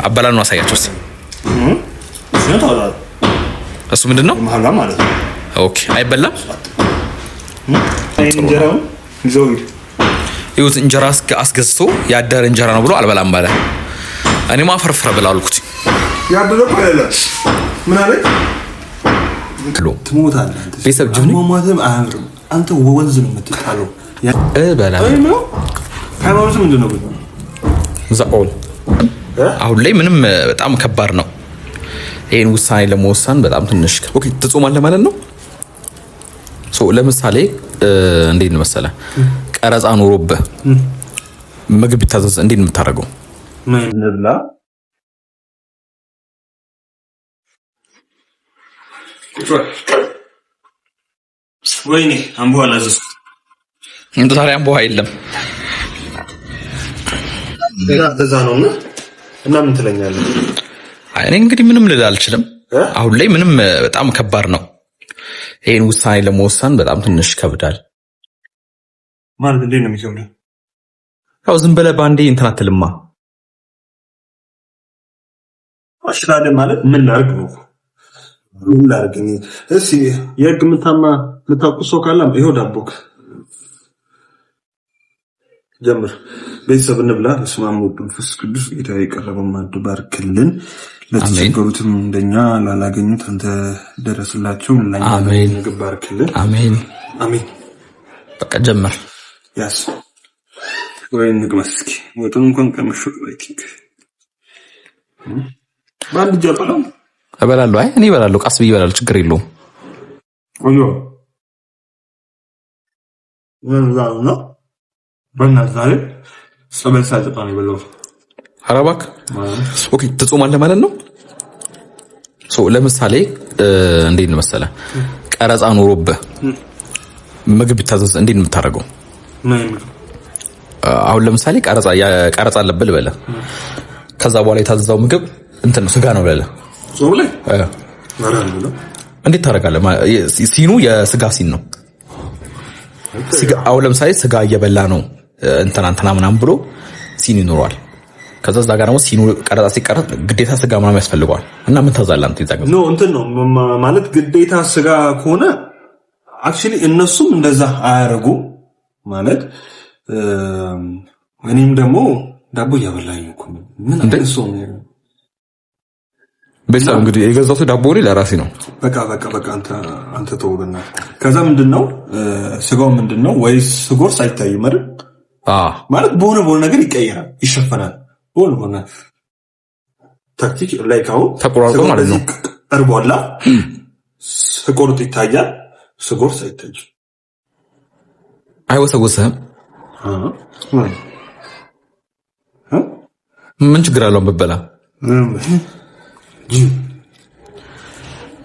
አበላሉ አሳያቸው እስቲ። እሱ ምንድነው? መሐላ ማለት ነው። ኦኬ አይበላም። እንጀራው ይሁት እንጀራ አስገዝቶ ያደረ እንጀራ ነው ብሎ አልበላም ባለ። እኔማ ፈርፍረ ብላ አልኩት። ያደረ ቆይለ ምን አለ ትሞታለህ። ቤተሰብ ጅብኒ ሞማተም አያምርም። አንተ ወንዝ ነው የምትጣለው። በላ ሃይማኖት ምንድን ነው? ዛኦል አሁን ላይ ምንም በጣም ከባድ ነው። ይሄን ውሳኔ ለመወሰን በጣም ትንሽ ኦኬ ትጾማለህ ማለት ነው። ለምሳሌ እንዴት ነው መሰለህ ቀረጻ ኖሮብህ ምግብ ቢታዘዝ እንዴት ነው የምታደርገው? ምን እንብላ? ወይኔ አምቦ አላዘዝኩት። እንደ ታዲያ አምቦ የለም እንደዛ ነውና እና ምን ትለኛለህ? እኔ እንግዲህ ምንም ልል አልችልም። አሁን ላይ ምንም በጣም ከባድ ነው። ይሄን ውሳኔ ለመወሰን በጣም ትንሽ ከብዳል። ማለት እንዴት ነው የሚከብደው? ያው ዝም ብለህ ባንዴ እንትን አትልማ። አሽራደ ማለት ምን ላድርግ ነው? ምን ላድርግ ነው? እሺ የህግ የምታውቁ ሰው ካለ ይኸው ዳቦክ ጀምር። ቤተሰብ እንብላ። በስመ አብ ወወልድ ወመንፈስ ቅዱስ። ጌታ የቀረበው ማዕድ ባርክልን። ለተቸገሩትም እንደኛ ላላገኙት አንተ ደረስላቸው። አሜን። ምግብ ባርክልን። አሜን አሜን። በቃ ጀምር። ያስ ወይ ንግመስ እስኪ ወጡን እንኳን ቀምሾ ወይቲክ ባንድ ጀበለው እበላለሁ። አይ እኔ እበላለሁ፣ ቀስ ብዬ እበላለሁ፣ ችግር የለውም። ወዮ ነው በእናትህ ዛሬ ሰበል ሳይጠጣ ነው የበላው። ኧረ እባክህ ኦኬ ትጾማለህ ማለት ነው። ለምሳሌ እንዴት ነው መሰለህ ቀረጻ ኖሮብህ ምግብ ቢታዘዝ እንዴት ነው የምታደርገው? አሁን ለምሳሌ ቀረጻ አለብህ ልበልህ። ከዛ በኋላ የታዘዘው ምግብ እንትን ነው ስጋ ነው ብለህ ጾም ላይ እንዴት ታደርጋለህ? ሲኑ የስጋ ሲን ነው። አሁን ለምሳሌ ስጋ እየበላ ነው እንትና ምናምን ብሎ ሲን ይኖረዋል። ከዛ እዛ ጋር ደግሞ ሲኑ ቀረጻ ሲቀረጽ ግዴታ ስጋ ምናምን ያስፈልገዋል። እና ምን ታዛለህ አንተ? ይዛጋ ነው እንትን ነው ማለት ግዴታ ስጋ ከሆነ አክቹሊ እነሱም እንደዛ አያረጉ ማለት እኔም ደግሞ ዳቦ እያበላኝ እኮ ምን እንደሱ ነው። ቤተሰብ እንግዲህ የገዛሁት ዳቦ ነው ለራሴ ነው። በቃ አንተ ተውብና ከዛ ምንድነው ስጋው ምንድነው ወይስ ስጎርስ አይታይም አይደል? ማለት በሆነ ነገር ይቀየራል፣ ይሸፈናል። በሆነ ታክቲክ ላይ ካው ተቆራርጦ ማለት ነው። እርቧላ ስቆርጥ ይታያል፣ ስጎርስ አይታይም። አይወሰወስህም? ምን ችግር አለው በበላ?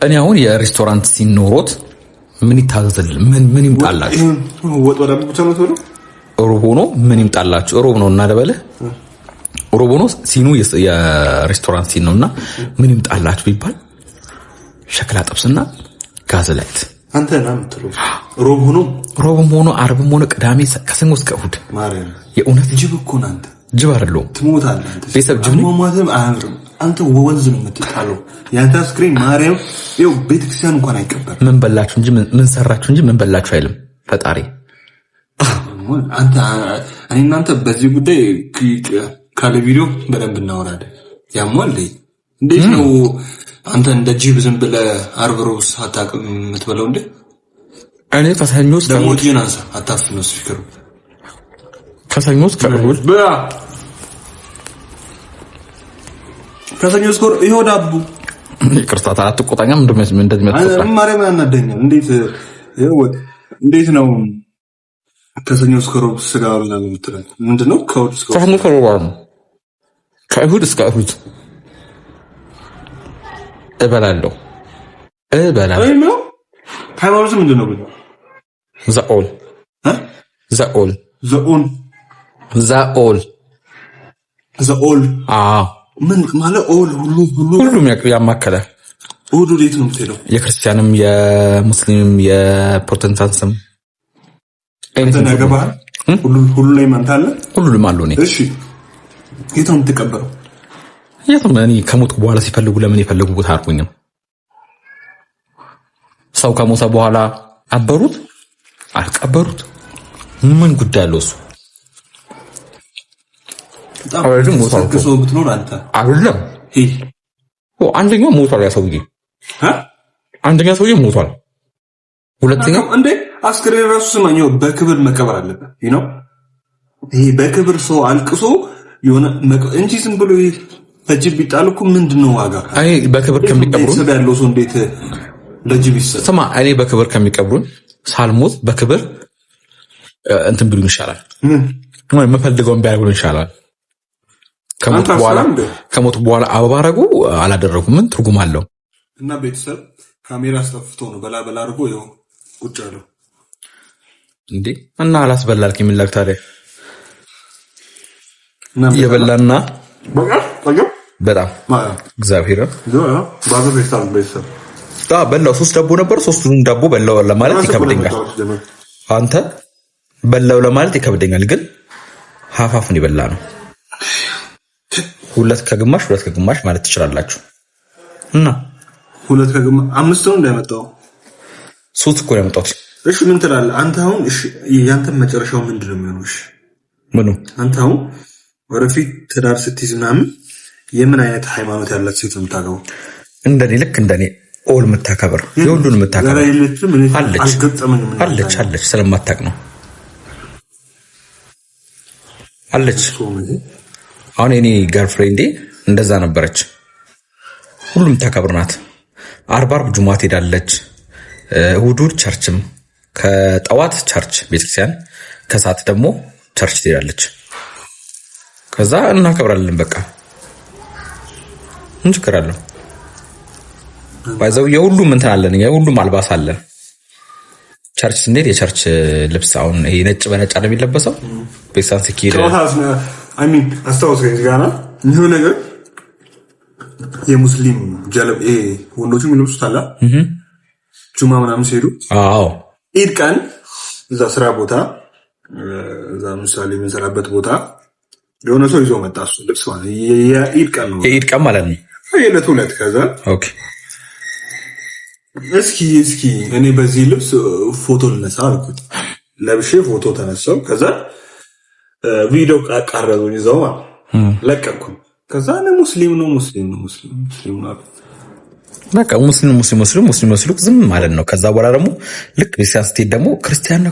እኔ አሁን የሬስቶራንት ሲኖሮት ምን ይታዘዝል? ምን ይምጣላችሁ? ወጥ ወደ ብቻ ነው ተወው። ሮብ ሆኖ ምን ይምጣላችሁ? ሮብ ነው እና ለበለ ሮብ ሆኖ ሲኑ የሬስቶራንት ሲን ነውና ምን ይምጣላችሁ ቢባል ሸክላ ጥብስና ጋዝላይት። አንተ ና ምትለው ሮብም ሆኖ አርብም ሆኖ ቅዳሜ ከሰኞ እስከ እሑድ ማርያም የእውነት ጅብ እኮ ነው። አንተ ጅብ አይደለም ትሞታለህ። አንተ ቤተሰብ ጅብ ነው ማለት አያምርም። አንተ ወንዝ ነው የምትጣለው። ያንተ ስክሪን ማርያም ይኸው ቤተክርስቲያን እንኳን አይቀበል። ምን በላችሁ እንጂ ምን ሰራችሁ እንጂ ምን በላችሁ አይልም ፈጣሪ። አንተ እኔ እናንተ በዚህ ጉዳይ ካለ ቪዲዮ በደንብ እናወራለን። ያሟል እንዴት ነው አንተ እንደ ጅብ ዝም ብለህ አርብ ሮብ አታውቅም የምትበላው እንዴ? እኔ ከሰኞ እስከ እሑድ ዲናንሳ አታፍነው ስፒከሩ ከሰኞ እስከ እሑድ በላ ከሰኞ እስከ እሑድ ይኸው ዳቦ ይቅርታ አትቆጣኛም። እንደዚህ መጥቶ ማርያም ያናደኛል። እንዴት ነው ከሰኞ እስከ እሑድ ስጋ በላ የምትለው ምንድነው? ከእሑድ እስከ እሑድ ከእሑድ እስከ እሑድ እበላለሁ። ሃይማኖት ምንድን ነው? ዛኦል ምን ማለት ሁሉም ያማከለ እሑድ ወዴት ነው የምትሄደው? የክርስቲያንም የሙስሊምም የፕሮቴስታንትም እንትን ያገባል። ሁሉ ላይ ማንታለ ሁሉም አሉ። እሺ የት ነው የምትቀበረው? የትም እኔ ከሞትኩ በኋላ ሲፈልጉ ለምን የፈለጉት አያርጉኝም? ሰው ከሞተ በኋላ አበሩት አልቀበሩት ምን ጉዳይ አለው እሱ? አይደለም አንደኛው ሞቷል። ያ ሰውዬ አንደኛ ሰውዬ ሞቷል። ሁለተኛ እንዴ አስክሬን ራሱ ስማኛው በክብር መቀበር አለበት ነው። ይሄ በክብር ሰው አልቅሶ የሆነ እንጂ ዝም ብሎ በጅብ ቢጣል እኮ ምንድነው ዋጋ? አይ በክብር ከሚቀብሩን ሰብ ያለው ሰው እንዴት ለጅብ ይሰጥ? ስማ እኔ በክብር ከሚቀብሩን ሳልሞት በክብር እንትን ቢሉን ይሻላል። ምን መፈልገውን ቢያደርጉን ይሻላል። ከሞት በኋላ አበባ አረጉ አላደረጉም ምን ትርጉም አለው? እና ቤተሰብ ካሜራ አስጠፍቶ ነው በላ አድርጎ ይኸው ቁጭ አለው እንዴ። እና አላስበላልክ የሚላክ ታዲያ የበላና በጣም እግዚአብሔር በላው። 3 ዳቦ ነበር። 3ቱን ዳቦ በላው ለማለት ይከብደኛል። አንተ በላው ለማለት ይከብደኛል፣ ግን ሀፋፍን ይበላ ነው። 2 ከግማሽ ማለት ትችላላችሁ። እና 2 ከግማሽ 5 ነው እንዳይመጣው 3 እኮ ነው ያመጣሁት። እሺ ምን ትላለህ አንተ አሁን? እሺ ያንተ መጨረሻው ምንድነው የሚሆነው? እሺ ምኑ አንተ አሁን ወደፊት ትዳር ስትይዝ ምናምን የምን አይነት ሃይማኖት ያላት ሴት ነው የምታገባው? እንደኔ ልክ እንደኔ ኦል የምታከብር የሁሉን የምታከብር አለች ስለማታውቅ ነው አለች። አሁን እኔ ገርፍሬንዴ እንደዛ ነበረች። ሁሉም ታከብር ናት። አርብ ጁማ ትሄዳለች። እሑድ ቸርችም ከጠዋት ቸርች ቤተክርስቲያን፣ ከሰዓት ደግሞ ቸርች ትሄዳለች። ከዛ እናከብራለን። በቃ ምን ችግር አለው? ባይዘው የሁሉም እንትን አለን፣ የሁሉም አልባስ አለን። ቸርች ስንሄድ የቸርች ልብስ አሁን ይሄ ነጭ በነጭ ነው የሚለበሰው። ቤተክርስቲያን ሲሄድ አስታውሰኝ ጋና ይሄው ነገር የሙስሊም ጀለብ ወንዶቹ የሚለብሱት አለ ጁማ ምናምን ሲሄዱ። አዎ ኢድ ቀን እዛ ስራ ቦታ እዛ ምሳሌ የምንሰራበት ቦታ የሆነ ሰው ይዞ መጣ። እሱ ልብስ ማለት የኢድ ቀን ነው። የኢድ ቀን ማለት ነው። የዕለት ሁለት ከዛ ኦኬ እስኪ እኔ በዚህ ልብስ ፎቶ ልነሳ አልኩት። ለብሼ ፎቶ ተነሳው። ከዛ ቪዲዮ ቀረጹኝ ይዘው ለቀኩ። ከዛ ሙስሊም ነው በቃ ሙስሊም ዝም ማለት ነው። ከዛ በኋላ ደግሞ ልክ ቤተክርስቲያን ስትሄድ ደግሞ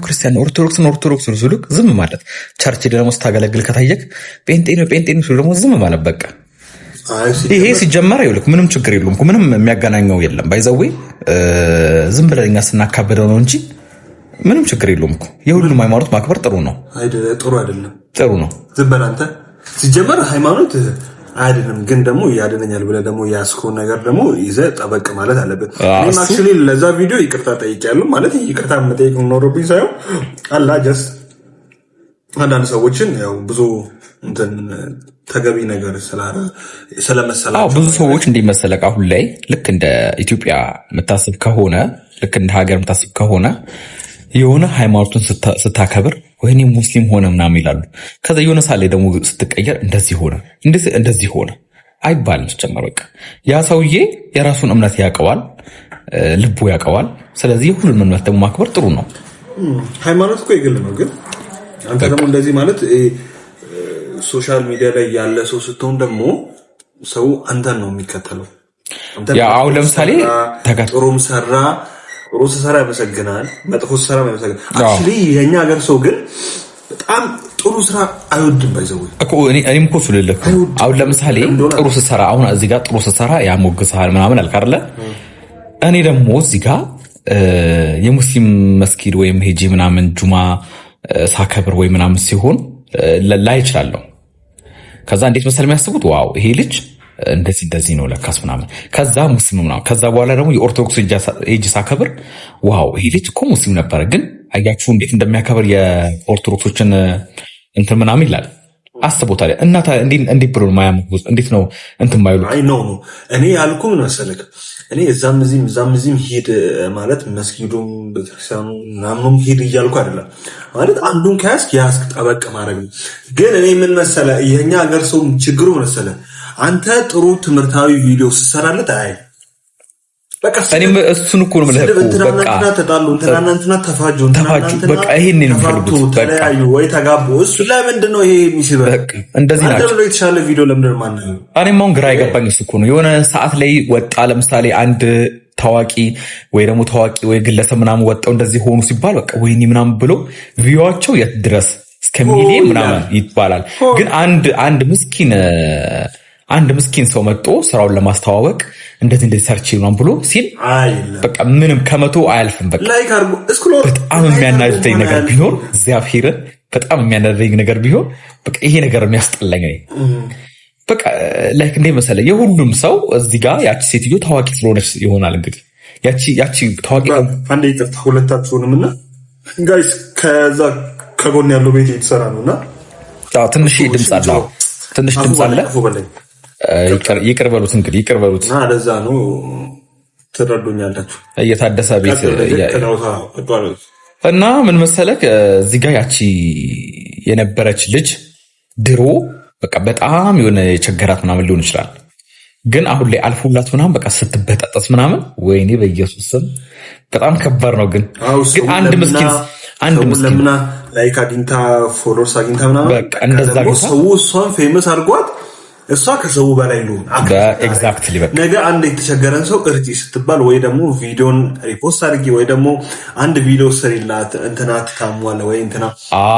ክርስቲያን ኦርቶዶክስ ሲሉክ ዝም ማለት። ቸርች ደግሞ ስታገለግል ከታየክ ጴንጤ ነው ሲሉ ደግሞ ዝም ማለት በቃ። ይሄ ሲጀመር ይኸውልህ ምንም ችግር የለውም እኮ ምንም የሚያገናኘው የለም። ባይዘዌ ዝም ብለን እኛ ስናካበደው ነው እንጂ ምንም ችግር የለውም እኮ። የሁሉም ሃይማኖት ማክበር ጥሩ ነው ጥሩ አይደለም? ጥሩ ነው። ዝም በል አንተ። ሲጀመር ሃይማኖት አይደለም ግን ደግሞ ያድነኛል ብለህ ደግሞ ያስከውን ነገር ደግሞ ይዘህ ጠበቅ ማለት አለበት። እኔም አክቹሊ ለዛ ቪዲዮ ይቅርታ ጠይቄያለሁ። ማለት ይቅርታ መጠየቅ ኖሮብኝ ሳይሆን አላ ጀስት አንዳንድ ሰዎችን ያው ብዙ እንትን ተገቢ ነገር ስለመሰላቸው ብዙ ሰዎች እንዲመሰለቅ አሁን ላይ ልክ እንደ ኢትዮጵያ የምታስብ ከሆነ ልክ እንደ ሀገር የምታስብ ከሆነ የሆነ ሃይማኖቱን ስታከብር ወይኔ ሙስሊም ሆነ ምናምን ይላሉ። ከዛ የሆነ ሳለ ደግሞ ስትቀየር እንደዚህ ሆነ አይባልም። ጀመረ በቃ ያ ሰውዬ የራሱን እምነት ያውቀዋል፣ ልቡ ያውቀዋል። ስለዚህ ሁሉንም እምነት ደግሞ ማክበር ጥሩ ነው። ሃይማኖት እኮ የግል ነው። ግን አንተ ደግሞ እንደዚህ ማለት ሶሻል ሚዲያ ላይ ያለ ሰው ስትሆን ደግሞ ሰው አንተን ነው የሚከተለው። ያ አሁን ለምሳሌ ጥሩም ሰራ ጥሩ ሰራ ያመሰግናል፣ መጥፎ ሰራ ያመሰግናል። አክቹሊ የኛ ሀገር ሰው ግን በጣም ጥሩ ስራ አይወድም። ባይዘው እኮ እኔም እኮ ስለልክ አሁን ለምሳሌ ጥሩ ሰራ አሁን እዚህ ጋር ጥሩ ሰራ ያሞግሳል ምናምን አልክ አይደለ? እኔ ደግሞ እዚህ ጋር የሙስሊም መስጊድ ወይም ሄጂ ምናምን ጁማ ሳከብር ወይ ምናምን ሲሆን ላይ ይችላልው። ከዛ እንዴት መሰል የሚያስቡት ዋው ይሄ ልጅ እንደዚህ ነው ለካስ ምናምን። ከዛ ሙስሊም ምናምን ከዛ በኋላ ደግሞ የኦርቶዶክስ ሄጂ ሳከብር ዋው ይሄ ልጅ እኮ ሙስሊም ነበረ። ግን አያችሁ እንዴት እንደሚያከብር የኦርቶዶክሶችን እንትን ምናምን ይላል። አስቦታል እና እንዴት ብሎ ማያምኑት እንዴት ነው እንትን ማይሉ? አይ ነው እኔ ያልኩህ ምን መሰለህ፣ እኔ እዛም እዚህም ሂድ ማለት መስጊዱም ቤተክርስቲያኑ ምናምኑም ሂድ እያልኩ አይደለም። ማለት አንዱን ከያዝክ ጠበቅ ማድረግ ነው። ግን እኔ ምን መሰለህ የኛ ሀገር ሰው ችግሩ መሰለህ አንተ ጥሩ ትምህርታዊ ቪዲዮ ስትሰራለት አይ በቃ እኔም እሱን እኮ ነው ማለት ነው። በቃ ተጣሉ እንትና ተፋጁ በቃ ይሄን ነው የሚፈልጉት። በቃ ወይ ተጋቡ። እሱ ለምንድን ነው ይሄ የሚስበው? እንደዚህ ናቸው። አንተ የተሻለ ቪዲዮ ለምንድን ማን ነው? እኔም አሁን ግራ የገባኝ እሱ እኮ ነው። የሆነ ሰዓት ላይ ወጣ ለምሳሌ አንድ ታዋቂ ወይ ደግሞ ታዋቂ ወይ ግለሰብ ምናምን ወጣው እንደዚህ ሆኑ ሲባል በቃ ወይኔ ምናምን ብሎ ቪዲዮአቸው የት ድረስ እስከ ሚሊዮን ምናምን ይባላል። ግን አንድ ምስኪን ሰው መጥቶ ስራውን ለማስተዋወቅ እንደዚህ ሰርች ምናምን ብሎ ሲል በቃ ምንም ከመቶ አያልፍም። በቃ በጣም የሚያናድደኝ ነገር ቢኖር እግዚአብሔርን በጣም የሚያናድደኝ ነገር ቢሆን በቃ ይሄ ነገር የሚያስጠላኝ በቃ ላይክ እንደ መሰለህ የሁሉም ሰው እዚህ ጋር ያቺ ሴትዮ ታዋቂ ስለሆነች ይሆናል እንግዲህ ያቺ ታዋቂ አንዴ ይቅርታ ሁለታችሁንም እና ጋይስ ከዛ ከጎን ያለው ቤት እየተሰራ ነውና ትንሽ ድምጽ አለ ይቅር በሉት እንግዲህ ይቅር በሉት እና ለዛ ነው ትረዱኛላችሁ። እየታደሰ ቤት እና ምን መሰለህ እዚህ ጋር ያቺ የነበረች ልጅ ድሮ በቃ በጣም የሆነ የቸገራት ምናምን ሊሆን ይችላል። ግን አሁን ላይ አልፎላት ምናምን በቃ ስትበጣጠስ ምናምን ወይኔ በኢየሱስ ስም በጣም ከባድ ነው። ግን አንድ ምስኪን ለምና ላይክ አግኝታ ፎሎወርስ አግኝታ ምናምን በቃ እንደዛ ሰው እሷን ፌመስ አድርጓት እሷ ከሰው በላይ ነው ኤግዛክትሊ። በቃ ነገ አንድ የተቸገረን ሰው እርጂ ስትባል ወይ ደግሞ ቪዲዮን ሪፖስት አድርጊ ወይ ደግሞ አንድ ቪዲዮ ስሪላት እንትና ትታሟለ ወይ እንትና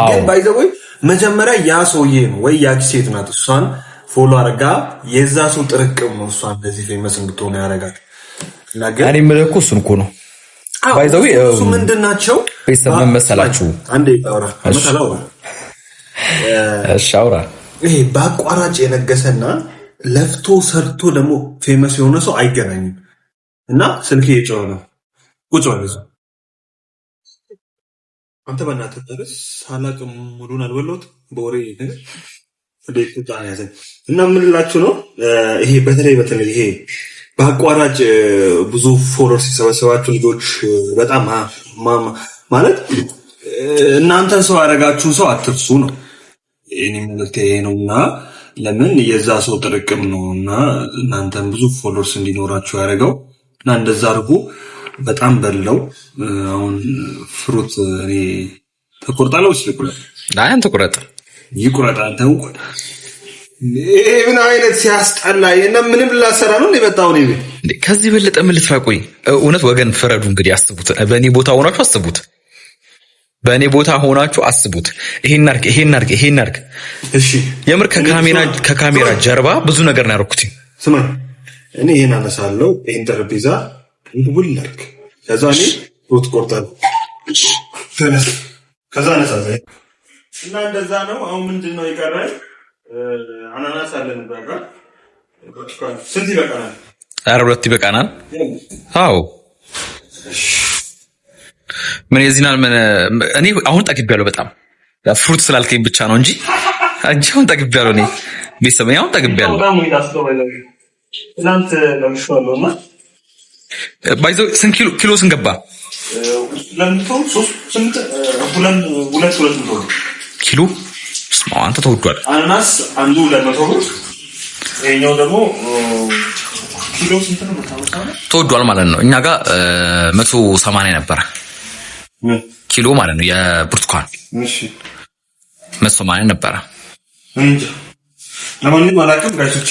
ግን ባይዘው መጀመሪያ ያ ሰውዬ ነው ወይ ያቺ ሴት ናት እሷን ፎሎ አድርጋ የዛ ሰው ጥርቅም ነው እሷን እንደዚህ ፌመስ እንድትሆን ያደርጋት። ነገር እኔ የምልህ እኮ እሱን እኮ ነው ባይዘው እሱ ምንድናቸው ቤተሰብ መሰላችሁ አንዴ አውራ አመጣላው አውራ ይሄ በአቋራጭ የነገሰና ለፍቶ ሰርቶ ደግሞ ፌመስ የሆነ ሰው አይገናኝም። እና ስልክ እየጮኸ ነው ቁጭ በል አንተ በእናትህ ድረስ ሳላቅም ሙሉን አልበለውት በወሬ ነገር እንዴት ታዲያ ያዘ እና ምን ልላችሁ ነው ይሄ በተለይ ይሄ በአቋራጭ ብዙ ፎሎወርስ ሲሰበሰባችሁ ልጆች በጣም ማለት እናንተን ሰው ያደረጋችሁ ሰው አትርሱ ነው እኔ ማለት ነውና ለምን የዛ ሰው ጥርቅም ነውና እናንተን ብዙ ፎሎወርስ እንዲኖራችሁ ያደረገው እና እንደዛ አድርጉ። በጣም በለው አሁን ፍሩት እኔ ተቆርጣለው ይስልኩላል አንተ ቁረጥ ይቁረጥ አንተ እንኳን ምን አይነት ሲያስጠላ እና ምንም ላሰራ ነው የመጣው ነው ከዚህ በለጠ ምን ልትራቆይ እውነት ወገን ፍረዱ እንግዲህ አስቡት። በእኔ ቦታ ሆናችሁ አስቡት ይሄን አርግ እሺ የምር ከካሜራ ጀርባ ብዙ ነገር ነው ያደረኩት። ስማ እኔ ይሄን አነሳለሁ ይሄን ጠረጴዛ እንውልልክ ከዛ እኔ ሩት ቆርጣለሁ ከዛ አነሳለሁ እና እንደዛ ነው። አሁን ምንድነው ይቀራል? አናናስ አለን በቃ ስንት ይበቃናል? 2 ይበቃናል። አዎ ምን የዚህናል ምን እኔ አሁን ጠግቤያለሁ በጣም ፍሩት ስላልከኝ ብቻ ነው እንጂ አሁን ጠግቤያለሁ። እኔ ቤተሰብ አሁን ጠግቤያለሁ። እናንተ ለምሽዋለውና ባይዘው ስንት ኪሎ ስንገባ ለምንተው 3 ኪሎ አንተ ተወዷል። አናናስ አንዱ 200 ብር ይሄኛው ደግሞ ኪሎ ስንት ነው ተወዷል ማለት ነው። እኛ ጋር 180 ነበር ኪሎ ማለት ነው የብርቱካን። እሺ 180 ነበር እንጂ ለማንኛውም አላውቅም ጋይሶች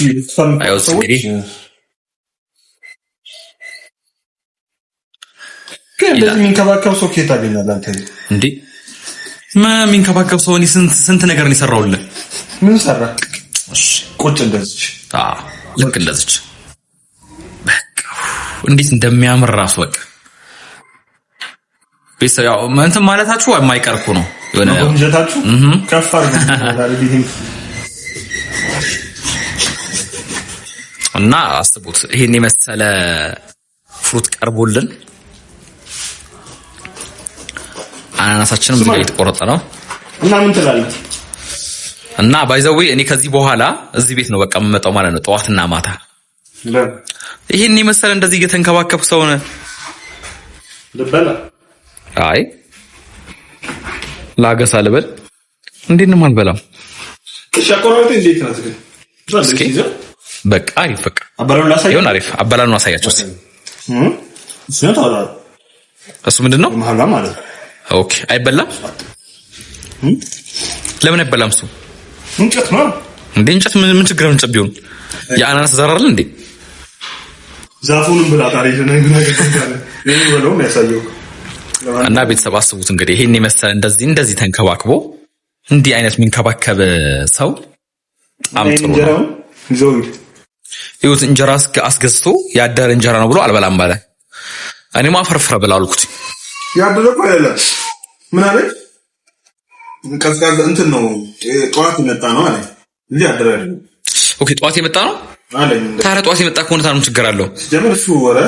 እንደዚህ የሚንከባከብ ሰው ከየት አገኛለህ አንተ እንዴ? የሚንከባከብ ሰው እኔ ስንት ነገር ነው የሰራውልህ። ምን ሰራ? ቁጭ እንደዚህ ልክ እንደዚህ በቃ እንዴት እንደሚያምር ራሱ በቃ ቤተሰብ ያው እንትን ማለታችሁ የማይቀር እኮ ነው የሆነ ወንጀታችሁ ከፍ አድርጉ እና አስቡት ይሄን የመሰለ ፍሩት ቀርቦልን አናናሳችንም እዚህ ጋር የተቆረጠ ነው እና ምን ትላለህ? እና ባይዘው እኔ ከዚህ በኋላ እዚህ ቤት ነው በቃ የምመጣው ማለት ነው ጠዋትና ማታ። ይሄን የመሰለ እንደዚህ እየተንከባከብ ሰው ነው ልበላ አይ ላገሳ ልበል እንዴት ነው የማልበላው? እሺ አቆራረጥ እንዴት ነው? በቃ አሪፍ በቃ አበላሉን ላሳይ ይሁን አሪፍ አበላሉን አሳያቸው እስኪ እሱ ምንድነው መሐላ ማለት ኦኬ አይበላም ለምን አይበላም እሱ እንጨት ነው እንዴ እንጨት ምን ችግር ነው እንጨት ቢሆን የአናናስ ዘር አይደል እንዴ ዛፉንም ብላ ታሪክ ነው ብለው የሚያሳየው እና ቤተሰብ አስቡት እንግዲህ ይሄን የመሰለ እንደዚህ ተንከባክቦ እንዲህ አይነት የሚንከባከብ ሰው በጣም ጥሩ ነው ይሁት እንጀራ አስገዝቶ ያደረ እንጀራ ነው ብሎ አልበላም ባለ እኔማ ፈርፍረ ብላ አልኩት ያደረ እኮ አይደለም ምን አለ ቀዝቃዛ እንትን ነው ጧት የመጣ ነው አለ እንዴ ያደረ አይደለም ኦኬ ጧት የመጣ ነው አለ ታዲያ ጧት የመጣ ከሆነ ታዲያ ምን ችግር አለው ጀመር እሱ ወረ